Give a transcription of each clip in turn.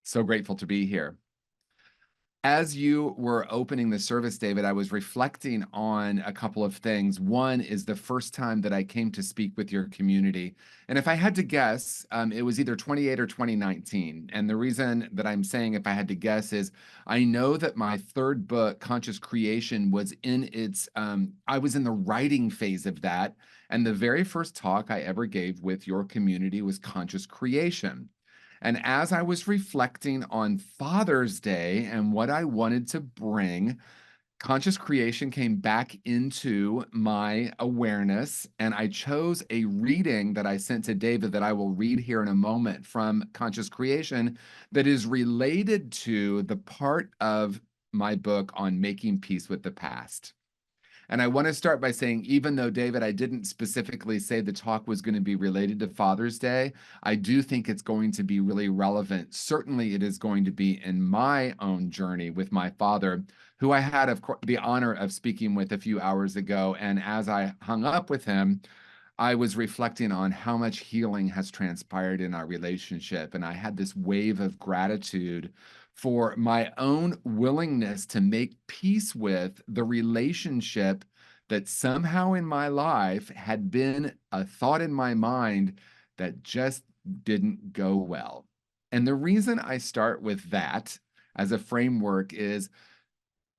So grateful to be here. As you were opening the service, David, I was reflecting on a couple of things. One is the first time that I came to speak with your community. And if I had to guess, it was either 28 or 2019. And the reason that I'm saying if I had to guess is I know that my third book, Conscious Creation, was I was in the writing phase of that. And the very first talk I ever gave with your community was Conscious Creation. And as I was reflecting on Father's Day and what I wanted to bring, conscious creation came back into my awareness. And I chose a reading that I sent to David that I will read here in a moment from Conscious Creation that is related to the part of my book on making peace with the past. And I want to start by saying, even though, David, I didn't specifically say the talk was going to be related to Father's Day, I do think it's going to be really relevant. Certainly, it is going to be in my own journey with my father, who I had, of course, the honor of speaking with a few hours ago. And as I hung up with him, I was reflecting on how much healing has transpired in our relationship. And I had this wave of gratitude for my own willingness to make peace with the relationship that somehow in my life had been a thought in my mind that just didn't go well. And the reason I start with that as a framework is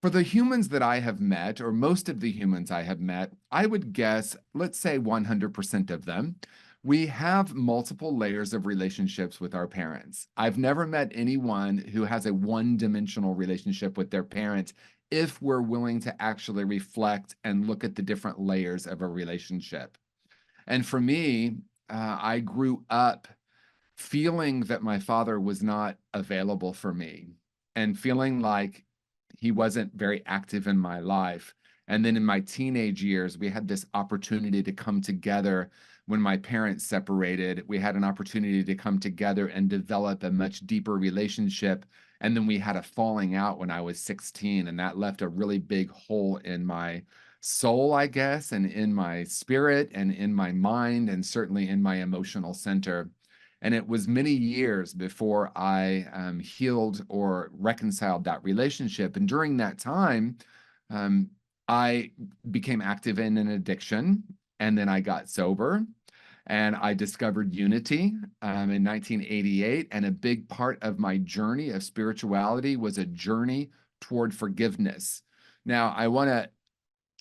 for the humans that I have met, or most of the humans I have met, I would guess, let's say 100% of them, we have multiple layers of relationships with our parents. I've never met anyone who has a one-dimensional relationship with their parents if we're willing to actually reflect and look at the different layers of a relationship. And for me, I grew up feeling that my father was not available for me and feeling like he wasn't very active in my life. And then in my teenage years, we had this opportunity to come together when my parents separated. We had an opportunity to come together and develop a much deeper relationship. And then we had a falling out when I was 16, and that left a really big hole in my soul, I guess, and in my spirit and in my mind, and certainly in my emotional center. And it was many years before I healed or reconciled that relationship. And during that time, um, I became active in an addiction, and then I got sober, and I discovered unity in 1988. And a big part of my journey of spirituality was a journey toward forgiveness. Now, I want to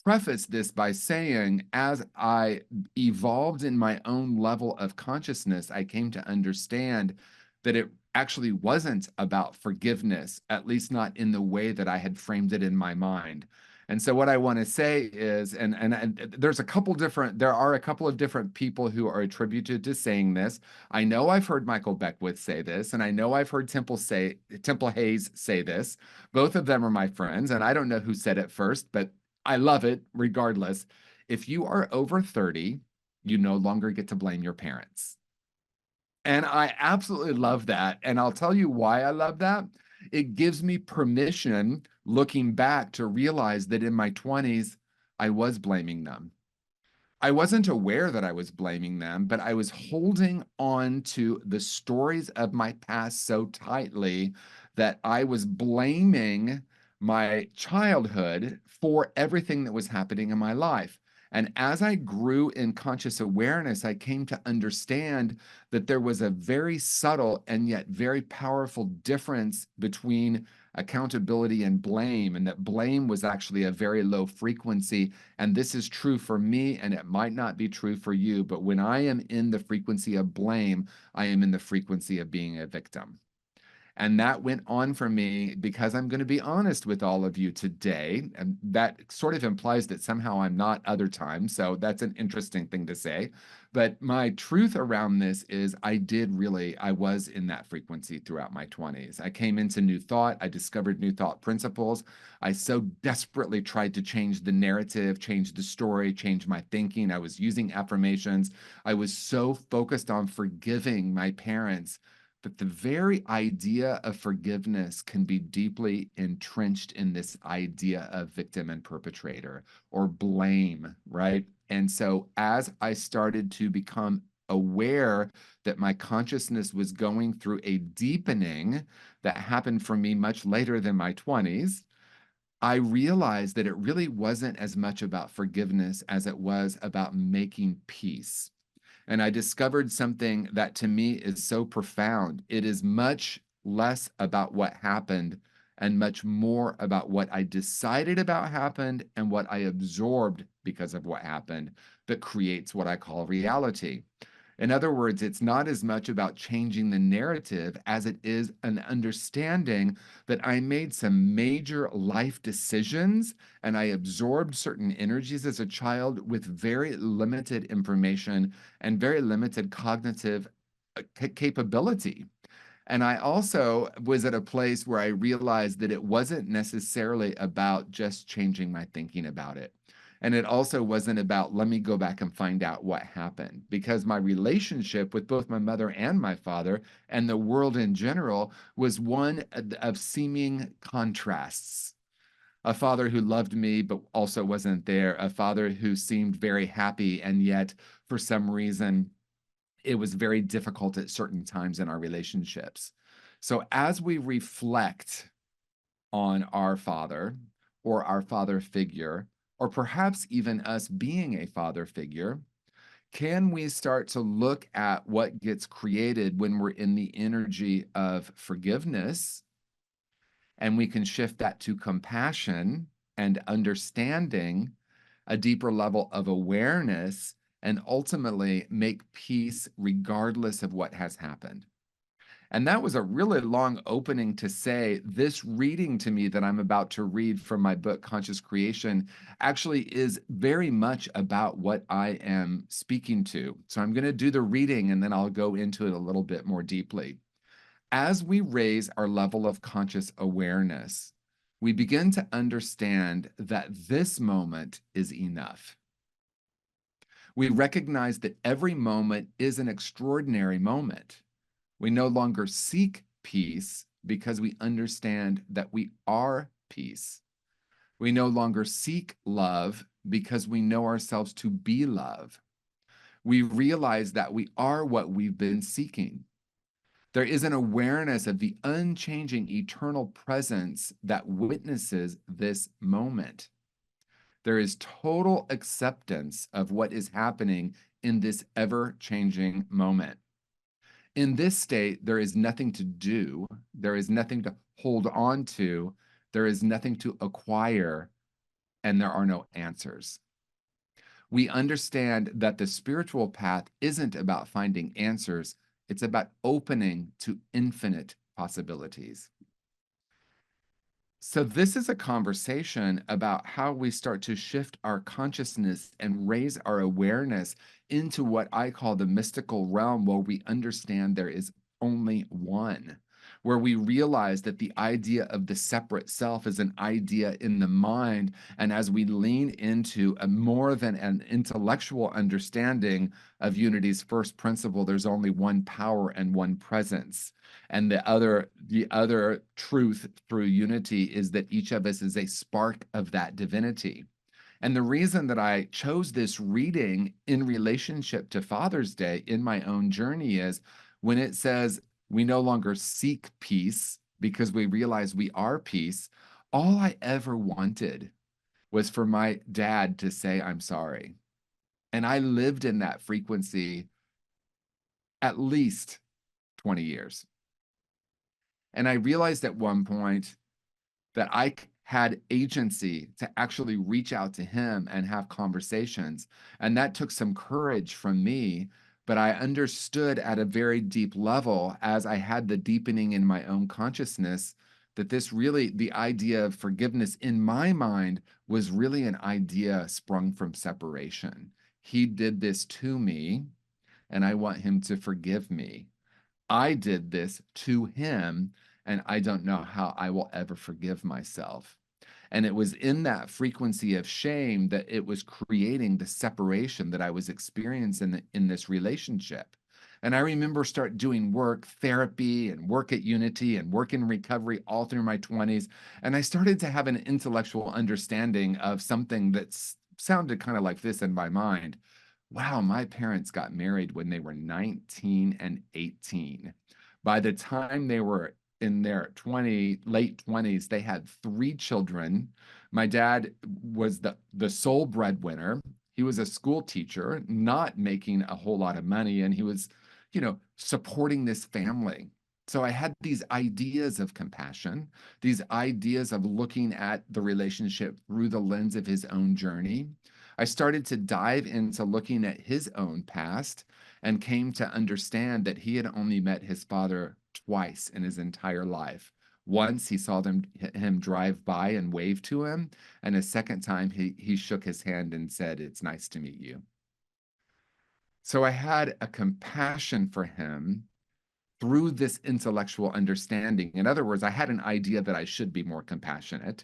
preface this by saying, as I evolved in my own level of consciousness, I came to understand that it actually wasn't about forgiveness, at least not in the way that I had framed it in my mind. And so what I want to say is, and there are a couple of different people who are attributed to saying this. I know I've heard Michael Beckwith say this, and I know I've heard Temple Hayes say this. Both of them are my friends, and I don't know who said it first, but I love it regardless. If you are over 30, you no longer get to blame your parents. And I absolutely love that. And I'll tell you why I love that. It gives me permission, looking back, to realize that in my 20s, I was blaming them. I wasn't aware that I was blaming them, but I was holding on to the stories of my past so tightly that I was blaming my childhood for everything that was happening in my life. And as I grew in conscious awareness, I came to understand that there was a very subtle and yet very powerful difference between accountability and blame, and that blame was actually a very low frequency. And this is true for me, and it might not be true for you, but when I am in the frequency of blame, I am in the frequency of being a victim. And that went on for me because I'm going to be honest with all of you today. And that sort of implies that somehow I'm not other times. So that's an interesting thing to say. But my truth around this is I was in that frequency throughout my 20s. I came into New Thought. I discovered New Thought principles. I so desperately tried to change the narrative, change the story, change my thinking. I was using affirmations. I was so focused on forgiving my parents. But the very idea of forgiveness can be deeply entrenched in this idea of victim and perpetrator or blame, right? And so as I started to become aware that my consciousness was going through a deepening that happened for me much later than my 20s, I realized that it really wasn't as much about forgiveness as it was about making peace. And I discovered something that to me is so profound. It is much less about what happened and much more about what I decided about happened and what I absorbed because of what happened that creates what I call reality. In other words, it's not as much about changing the narrative as it is an understanding that I made some major life decisions and I absorbed certain energies as a child with very limited information and very limited cognitive capability. And I also was at a place where I realized that it wasn't necessarily about just changing my thinking about it. And it also wasn't about, let me go back and find out what happened, because my relationship with both my mother and my father and the world in general was one of seeming contrasts. A father who loved me, but also wasn't there. A father who seemed very happy, and yet for some reason, it was very difficult at certain times in our relationships. So as we reflect on our father or our father figure, or perhaps even us being a father figure, can we start to look at what gets created when we're in the energy of forgiveness, and we can shift that to compassion and understanding, a deeper level of awareness, and ultimately make peace regardless of what has happened. And that was a really long opening to say this reading to me that I'm about to read from my book, Conscious Creation, actually is very much about what I am speaking to. So I'm going to do the reading and then I'll go into it a little bit more deeply. As we raise our level of conscious awareness, we begin to understand that this moment is enough. We recognize that every moment is an extraordinary moment. We no longer seek peace because we understand that we are peace. We no longer seek love because we know ourselves to be love. We realize that we are what we've been seeking. There is an awareness of the unchanging eternal presence that witnesses this moment. There is total acceptance of what is happening in this ever-changing moment. In this state, there is nothing to do, there is nothing to hold on to, there is nothing to acquire, and there are no answers. We understand that the spiritual path isn't about finding answers, it's about opening to infinite possibilities. So, this is a conversation about how we start to shift our consciousness and raise our awareness into what I call the mystical realm, where we understand there is only one, where we realize that the idea of the separate self is an idea in the mind. And as we lean into a more than an intellectual understanding of unity's first principle, there's only one power and one presence. And the other truth through unity is that each of us is a spark of that divinity. And the reason that I chose this reading in relationship to Father's Day in my own journey is when it says we no longer seek peace because we realize we are peace, all I ever wanted was for my dad to say, I'm sorry. And I lived in that frequency at least 20 years. And I realized at one point that I had agency to actually reach out to him and have conversations. And that took some courage from me, but I understood at a very deep level as I had the deepening in my own consciousness that this really, the idea of forgiveness in my mind was really an idea sprung from separation. He did this to me, and I want him to forgive me. I did this to him, and I don't know how I will ever forgive myself. And it was in that frequency of shame that it was creating the separation that I was experiencing in this relationship. And I remember start doing work, therapy, and work at Unity and work in recovery all through my 20s. And I started to have an intellectual understanding of something that sounded kind of like this in my mind. Wow, my parents got married when they were 19 and 18. By the time they were in their late 20s, they had three children. My dad was the sole breadwinner. He was a school teacher, not making a whole lot of money, and he was, supporting this family. So I had these ideas of compassion, these ideas of looking at the relationship through the lens of his own journey. I started to dive into looking at his own past and came to understand that he had only met his father twice in his entire life. Once he saw him drive by and wave to him, and a second time he shook his hand and said, "It's nice to meet you." So I had a compassion for him through this intellectual understanding. In other words, I had an idea that I should be more compassionate,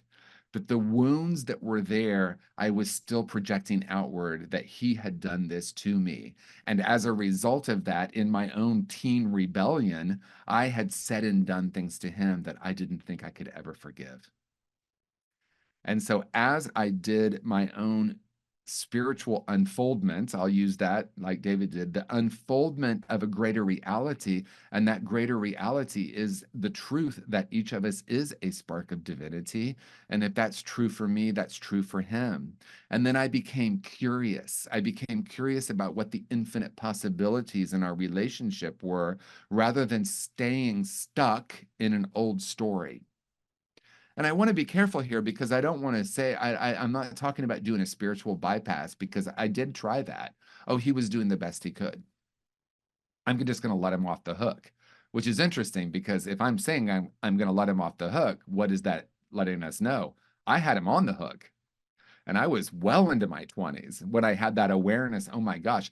but the wounds that were there, I was still projecting outward that he had done this to me. And as a result of that, in my own teen rebellion, I had said and done things to him that I didn't think I could ever forgive. And so as I did my own spiritual unfoldment, I'll use that like David did, the unfoldment of a greater reality. And that greater reality is the truth that each of us is a spark of divinity. And if that's true for me, that's true for him. And then I became curious. I became curious about what the infinite possibilities in our relationship were rather than staying stuck in an old story. And I want to be careful here because I don't want to say I'm not talking about doing a spiritual bypass because I did try that. Oh, he was doing the best he could. I'm just going to let him off the hook, which is interesting because if I'm saying I'm going to let him off the hook, what is that letting us know? I had him on the hook, and I was well into my 20s when I had that awareness. Oh my gosh,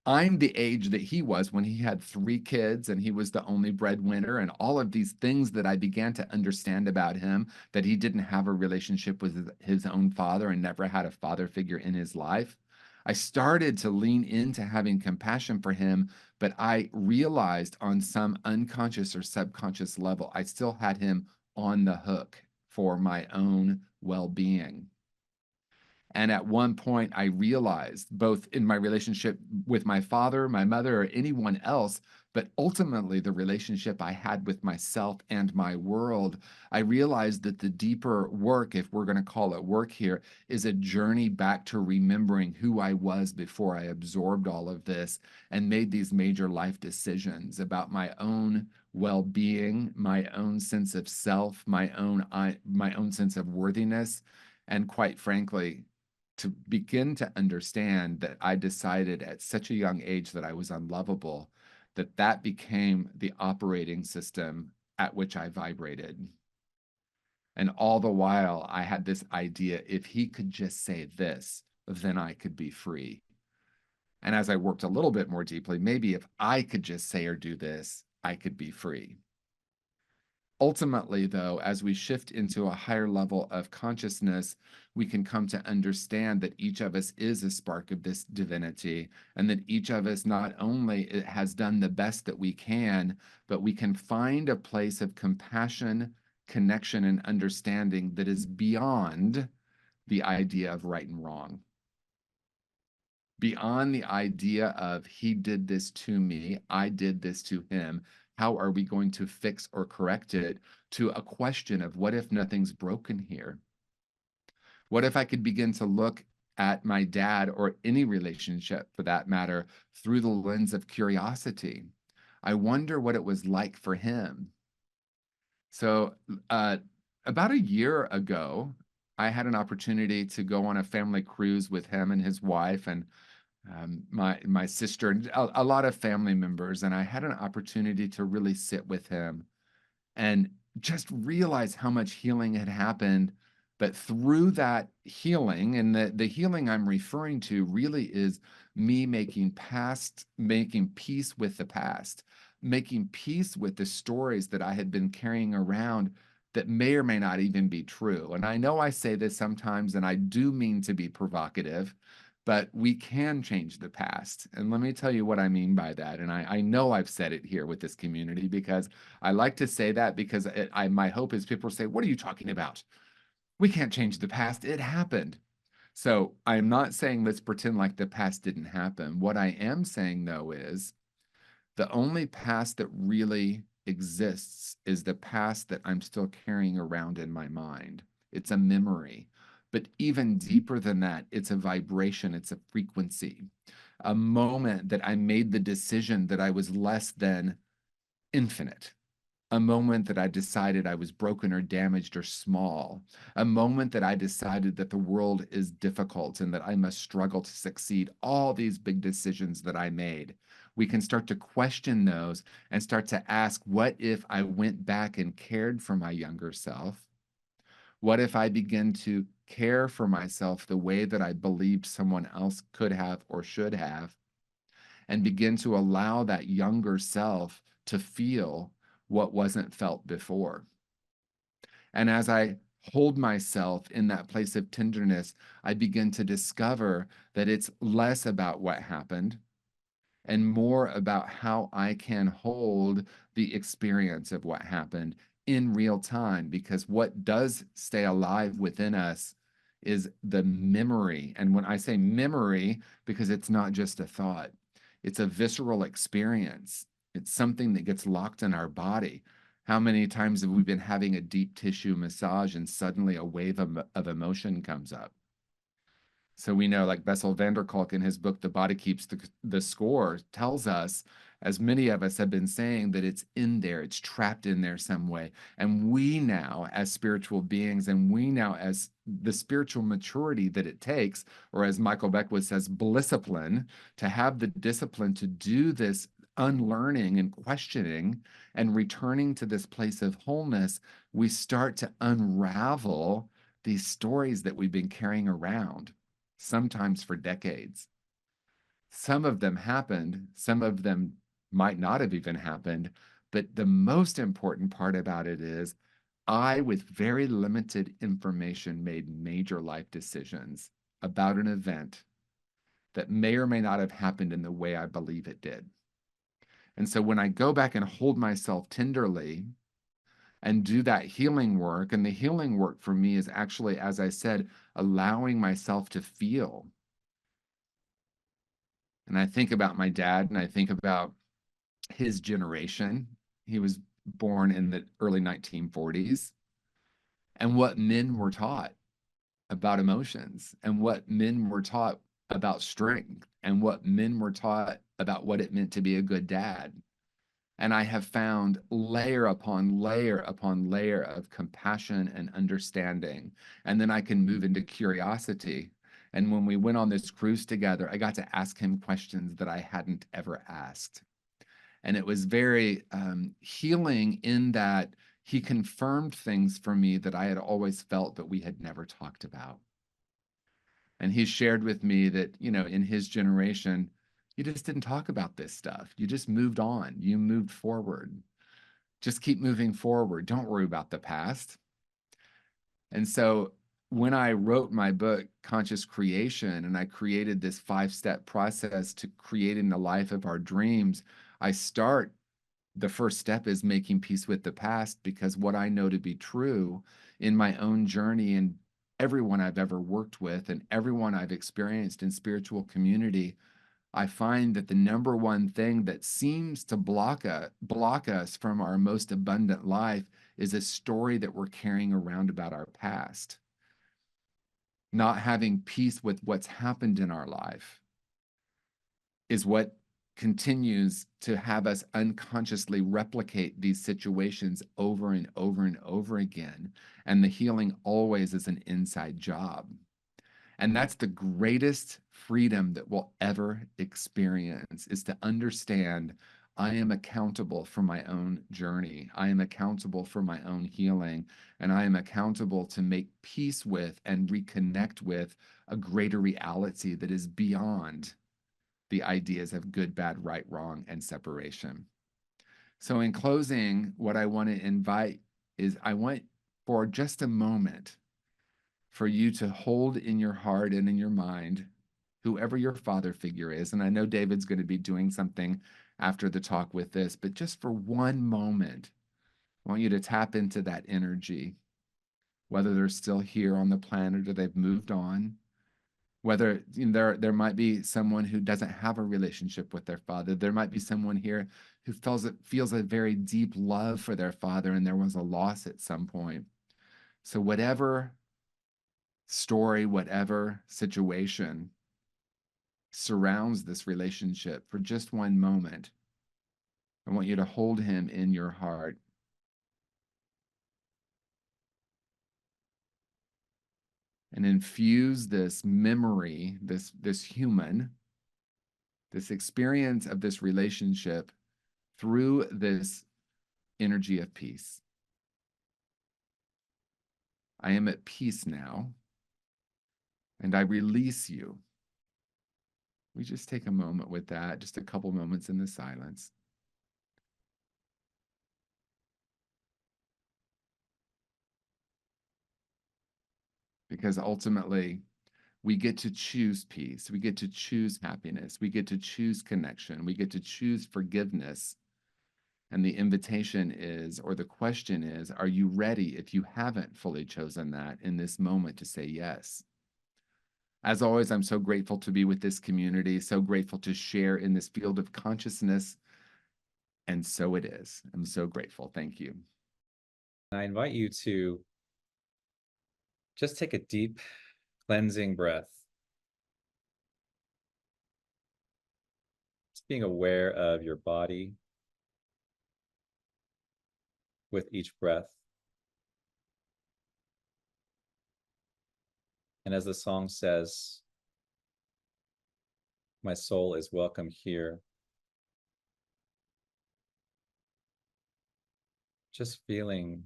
I'm the age that he was when he had three kids and he was the only breadwinner, and all of these things that I began to understand about him, that he didn't have a relationship with his own father and never had a father figure in his life. I started to lean into having compassion for him, but I realized on some unconscious or subconscious level, I still had him on the hook for my own well being. And at one point, I realized, both in my relationship with my father, my mother, or anyone else, but ultimately the relationship I had with myself and my world, I realized that the deeper work, if we're going to call it work here, is a journey back to remembering who I was before I absorbed all of this and made these major life decisions about my own well-being, my own sense of self, my own sense of worthiness, and quite frankly, to begin to understand that I decided at such a young age that I was unlovable, that that became the operating system at which I vibrated. And all the while, I had this idea, if he could just say this, then I could be free. And as I worked a little bit more deeply, maybe if I could just say or do this, I could be free. Ultimately, though, as we shift into a higher level of consciousness, we can come to understand that each of us is a spark of this divinity, and that each of us not only has done the best that we can, but we can find a place of compassion, connection, and understanding that is beyond the idea of right and wrong, beyond the idea of he did this to me, I did this to him. How are we going to fix or correct it? To a question of what if nothing's broken here? What if I could begin to look at my dad or any relationship for that matter through the lens of curiosity? I wonder what it was like for him. So, about a year ago, I had an opportunity to go on a family cruise with him and his wife, and my sister, and a lot of family members, and I had an opportunity to really sit with him and just realize how much healing had happened. But through that healing, and the healing I'm referring to really is me making peace with the past, making peace with the stories that I had been carrying around that may or may not even be true. And I know I say this sometimes, and I do mean to be provocative, but we can change the past. And let me tell you what I mean by that. And I know I've said it here with this community because I like to say that because my hope is people say, "What are you talking about? We can't change the past. It happened." So I'm not saying let's pretend like the past didn't happen. What I am saying, though, is the only past that really exists is the past that I'm still carrying around in my mind. It's a memory. But even deeper than that, it's a vibration, it's a frequency, a moment that I made the decision that I was less than infinite, a moment that I decided I was broken or damaged or small, a moment that I decided that the world is difficult and that I must struggle to succeed. All these big decisions that I made, we can start to question those and start to ask, what if I went back and cared for my younger self? What if I begin to care for myself the way that I believed someone else could have or should have, and begin to allow that younger self to feel what wasn't felt before? And as I hold myself in that place of tenderness, I begin to discover that it's less about what happened and more about how I can hold the experience of what happened in real time. Because what does stay alive within us is the memory. And when I say memory, because it's not just a thought, it's a visceral experience. It's something that gets locked in our body. How many times have we been having a deep tissue massage and suddenly a wave of emotion comes up? So we know, like Bessel van der Kolk in his book, The Body Keeps the Score, tells us, as many of us have been saying, that it's in there, it's trapped in there some way. And we now, as spiritual beings, and we now, as the spiritual maturity that it takes, or as Michael Beckwith says, blisscipline, to have the discipline to do this unlearning and questioning and returning to this place of wholeness, we start to unravel these stories that we've been carrying around, sometimes for decades. Some of them happened, some of them might not have even happened. But the most important part about it is I, with very limited information, made major life decisions about an event that may or may not have happened in the way I believe it did. And so when I go back and hold myself tenderly and do that healing work, and the healing work for me is actually, as I said, allowing myself to feel. And I think about my dad and I think about his generation. He was born in the early 1940s, and what men were taught about emotions, and what men were taught about strength, and what men were taught about what it meant to be a good dad. And I have found layer upon layer upon layer of compassion and understanding. And then I can move into curiosity. And when we went on this cruise together, I got to ask him questions that I hadn't ever asked. And it was very healing in that he confirmed things for me that I had always felt but we had never talked about. And he shared with me that, in his generation, you just didn't talk about this stuff. You just moved on. You moved forward. Just keep moving forward. Don't worry about the past. And so when I wrote my book, Conscious Creation, and I created this 5-step process to creating the life of our dreams, the first step is making peace with the past, because what I know to be true in my own journey and everyone I've ever worked with and everyone I've experienced in spiritual community, I find that the number one thing that seems to block us from our most abundant life is a story that we're carrying around about our past. Not having peace with what's happened in our life is what continues to have us unconsciously replicate these situations over and over and over again. And the healing always is an inside job. And that's the greatest freedom that we'll ever experience, is to understand I am accountable for my own journey. I am accountable for my own healing, and I am accountable to make peace with and reconnect with a greater reality that is beyond the ideas of good, bad, right, wrong, and separation. So in closing, what I want to invite is I want for just a moment for you to hold in your heart and in your mind whoever your father figure is. And I know David's going to be doing something after the talk with this, but just for one moment, I want you to tap into that energy, whether they're still here on the planet or they've moved on. Whether there might be someone who doesn't have a relationship with their father. There might be someone here who feels a very deep love for their father, and there was a loss at some point. So whatever story, whatever situation surrounds this relationship, for just one moment, I want you to hold him in your heart and infuse this memory, this human, this experience of this relationship through this energy of peace. I am at peace now, and I release you. We just take a moment with that, just a couple moments in the silence. Because ultimately, we get to choose peace. We get to choose happiness. We get to choose connection. We get to choose forgiveness. And the invitation is, or the question is, are you ready, if you haven't fully chosen that, in this moment to say yes? As always, I'm so grateful to be with this community, so grateful to share in this field of consciousness. And so it is. I'm so grateful. Thank you. I invite you to just take a deep, cleansing breath. Just being aware of your body with each breath. And as the song says, my soul is welcome here. Just feeling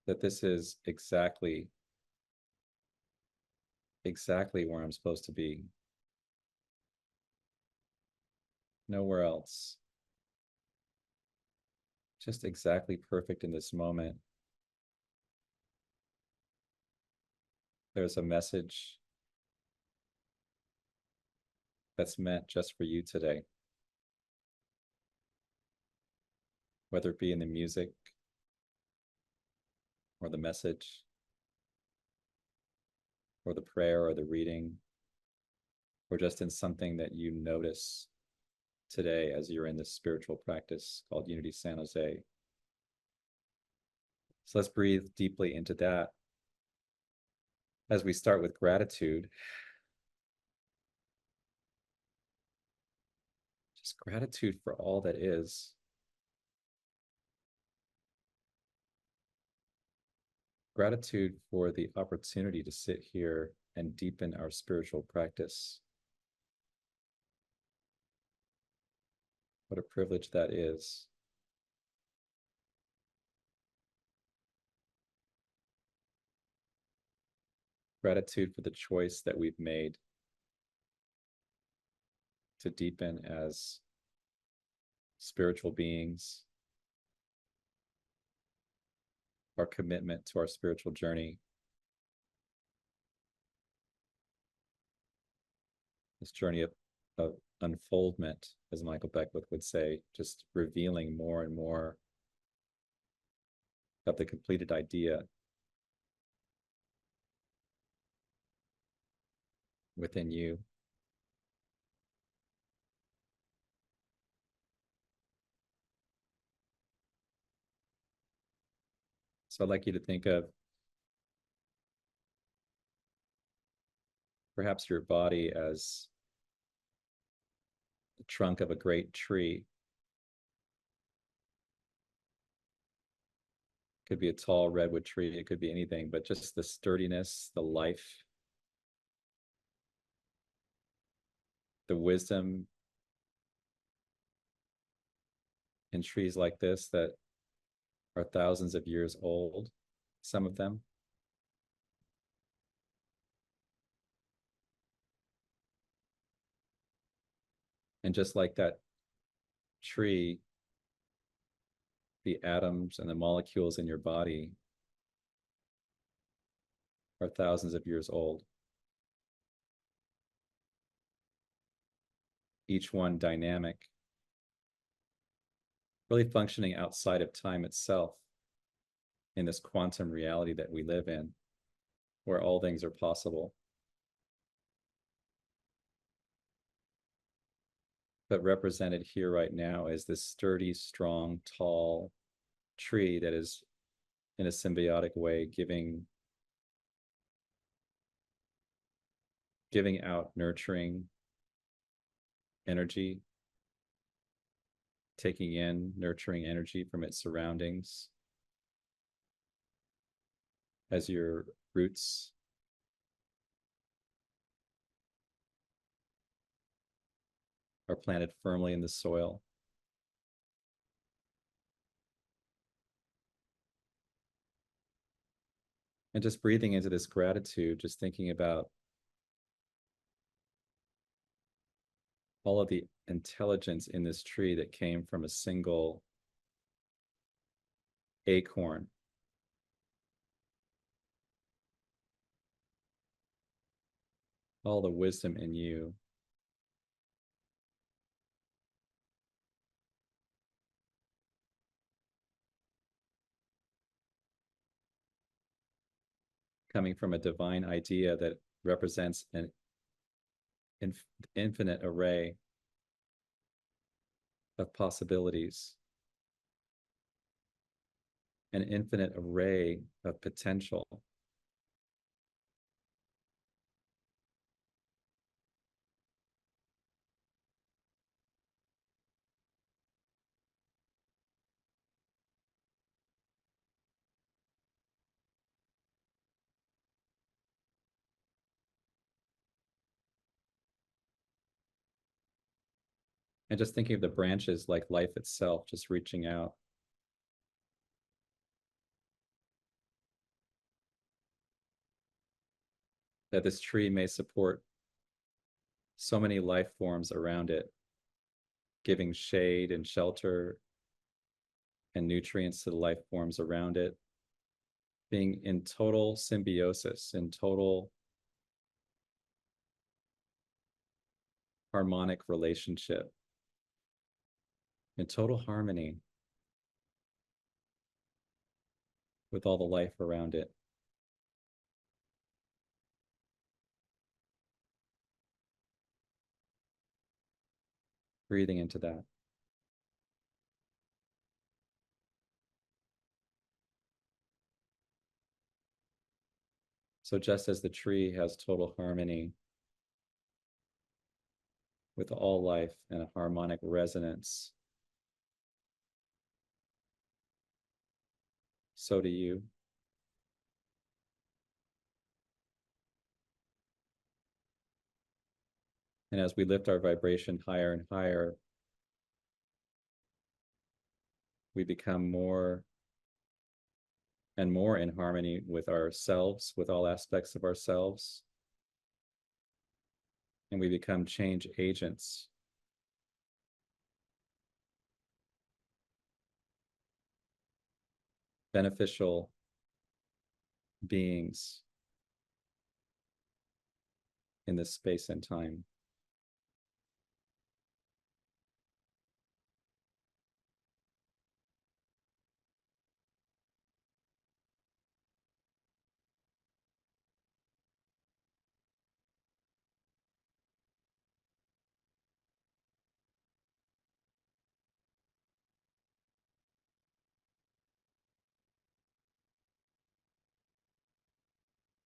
that this is exactly where I'm supposed to be. Nowhere else. Just exactly perfect in this moment. There's a message that's meant just for you today. Whether it be in the music or the message or the prayer or the reading, or just in something that you notice today as you're in this spiritual practice called Unity San Jose. So let's breathe deeply into that as we start with gratitude. Just gratitude for all that is. Gratitude for the opportunity to sit here and deepen our spiritual practice. What a privilege that is. Gratitude for the choice that we've made to deepen as spiritual beings, our commitment to our spiritual journey, this journey of unfoldment, as Michael Beckwith would say, just revealing more and more of the completed idea within you. So I'd like you to think of perhaps your body as the trunk of a great tree. It could be a tall redwood tree, it could be anything, but just the sturdiness, the life, the wisdom in trees like this that are thousands of years old, some of them. And just like that tree, the atoms and the molecules in your body are thousands of years old. Each one dynamic, really functioning outside of time itself in this quantum reality that we live in, where all things are possible. But represented here right now is this sturdy, strong, tall tree that is in a symbiotic way giving out nurturing energy, taking in nurturing energy from its surroundings as your roots are planted firmly in the soil. And just breathing into this gratitude, just thinking about all of the intelligence in this tree that came from a single acorn. All the wisdom in you. Coming from a divine idea that represents an infinite array of possibilities, an infinite array of potential. And just thinking of the branches like life itself, just reaching out. That this tree may support so many life forms around it, giving shade and shelter and nutrients to the life forms around it, being in total symbiosis, in total harmonic relationship, in total harmony with all the life around it. Breathing into that. So just as the tree has total harmony with all life and a harmonic resonance, so do you. And as we lift our vibration higher and higher, we become more and more in harmony with ourselves, with all aspects of ourselves. And we become change agents. Beneficial beings in this space and time.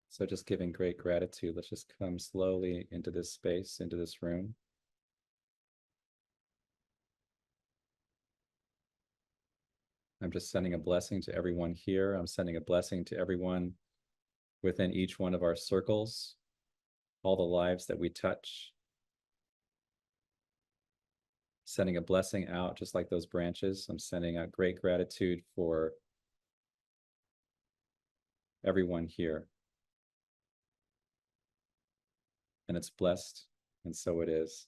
So just giving great gratitude. Let's just come slowly into this space, into this room. I'm just sending a blessing to everyone here. I'm sending a blessing to everyone within each one of our circles, all the lives that we touch. Sending a blessing out, just like those branches. I'm sending out great gratitude for everyone here. And it's blessed, and so it is.